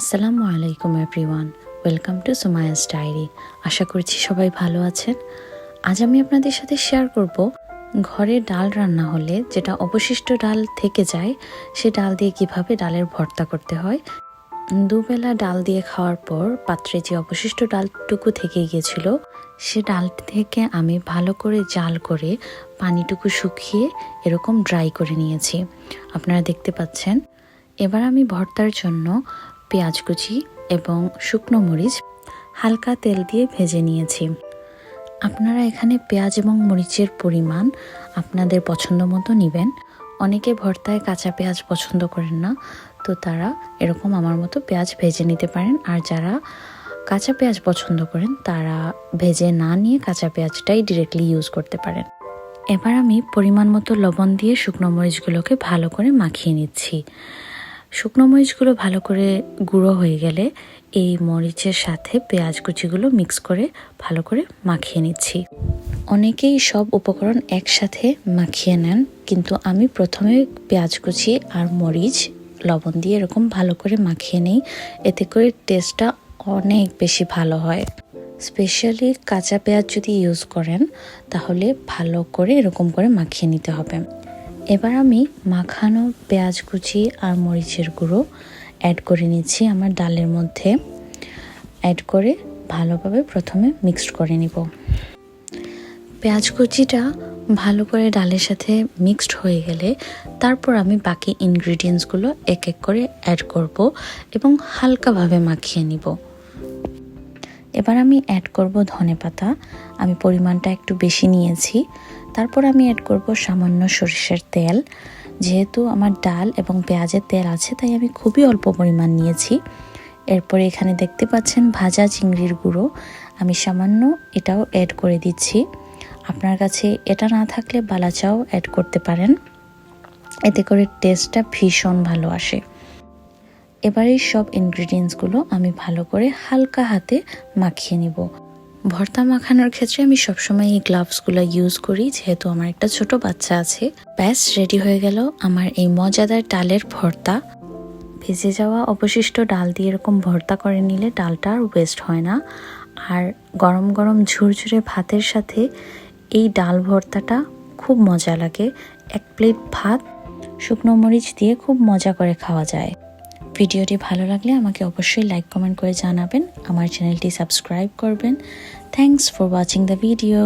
আসসালামু আলাইকুম everyone, welcome to Sumaya's diary. আশা করছি সবাই ভালো আছেন। আজ আমি আপনাদের সাথে শেয়ার করব ঘরে ডাল রান্না হলে যেটা অবশিষ্ট ডাল থেকে যায় সে ডাল দিয়ে কিভাবে ডালের ভর্তা করতে হয়। দুবেলা ডাল দিয়ে খাওয়ার পর পাত্রে যে অবশিষ্ট ডালটুকু থেকে গিয়েছিল সে ডাল থেকে আমি ভালো করে জাল করে পানিটুকু শুকিয়ে এরকম ড্রাই করে নিয়েছি, আপনারা দেখতে পাচ্ছেন। এবার আমি ভর্তার জন্য পেঁয়াজ কুচি এবং শুকনো মরিচ হালকা তেল দিয়ে ভেজে নিয়েছি। আপনারা এখানে পেঁয়াজ এবং মরিচের পরিমাণ আপনাদের পছন্দ মতো নেবেন। অনেকে ভর্তায় কাঁচা পেঁয়াজ পছন্দ করেন না, তো তারা এরকম আমার মতো পেঁয়াজ ভেজে নিতে পারেন। আর যারা কাঁচা পেঁয়াজ পছন্দ করেন তারা ভেজে না নিয়ে কাঁচা পেঁয়াজটাই ডিরেক্টলি ইউজ করতে পারেন। এবার আমি পরিমাণ মতো লবণ দিয়ে শুকনো মরিচগুলোকে ভালো করে মাখিয়ে নিচ্ছি। শুকনো মরিচগুলো ভালো করে গুঁড়ো হয়ে গেলে এই মরিচের সাথে পেঁয়াজ কুচিগুলো মিক্স করে ভালো করে মাখিয়ে নিচ্ছি। অনেকেই সব উপকরণ একসাথে মাখিয়ে নেন, কিন্তু আমি প্রথমে পেঁয়াজ কুচি আর মরিচ লবণ দিয়ে এরকম ভালো করে মাখিয়ে নিই। এতে করে টেস্টটা অনেক বেশি ভালো হয়। স্পেশালি কাঁচা পেঁয়াজ যদি ইউজ করেন তাহলে ভালো করে এরকম করে মাখিয়ে নিতে হবে। এবার আমি মাখানো পেঁয়াজ কুচি আর মরিচের গুঁড়ো অ্যাড করে নিচ্ছি আমার ডালের মধ্যে। অ্যাড করে ভালোভাবে প্রথমে মিক্সড করে নিব। পেঁয়াজ কুচিটা ভালো করে ডালের সাথে মিক্সড হয়ে গেলে তারপর আমি বাকি ইনগ্রিডিয়েন্টসগুলো এক এক করে অ্যাড করব এবং হালকাভাবে মাখিয়ে নিব। এবার আমি অ্যাড করব ধনেপাতা। আমি পরিমাণটা একটু বেশি নিয়েছি। তারপর আমি অ্যাড করব সামান্য সরিষার তেল। যেহেতু আমার ডাল এবং পেঁয়াজের তেল আছে তাই আমি খুবই অল্প পরিমাণ নিয়েছি। এরপরে এখানে দেখতে পাচ্ছেন ভাজা চিংড়ির গুঁড়ো, আমি সামান্য এটাও অ্যাড করে দিচ্ছি। আপনার কাছে এটা না থাকলে বালাচাও অ্যাড করতে পারেন, এতে করে টেস্টটা ভীষণ ভালো আসে। এবার এই সব ইনগ্রিডিয়েন্টসগুলো আমি ভালো করে হালকা হাতে মাখিয়ে নিব। ভর্তা মাখানোর ক্ষেত্রে আমি সবসময় এই গ্লাভসগুলো ইউজ করি, যেহেতু আমার একটা ছোট বাচ্চা আছে। ব্যাস রেডি হয়ে গেল আমার এই মজাদার ডালের ভর্তা। ভেজে যাওয়া অবশিষ্ট ডাল দিয়ে এরকম ভর্তা করে নিলে ডালটা আর ওয়েস্ট হয় না। আর গরম গরম ঝুরঝুরে ভাতের সাথে এই ডাল ভর্তাটা খুব মজা লাগে। এক প্লেট ভাত শুকনো মরিচ দিয়ে খুব মজা করে খাওয়া যায়। ভিডিওটি ভালো লাগলে আমাকে অবশ্যই লাইক কমেন্ট করে জানাবেন। আমার চ্যানেলটি সাবস্ক্রাইব করবেন। Thanks for watching the video.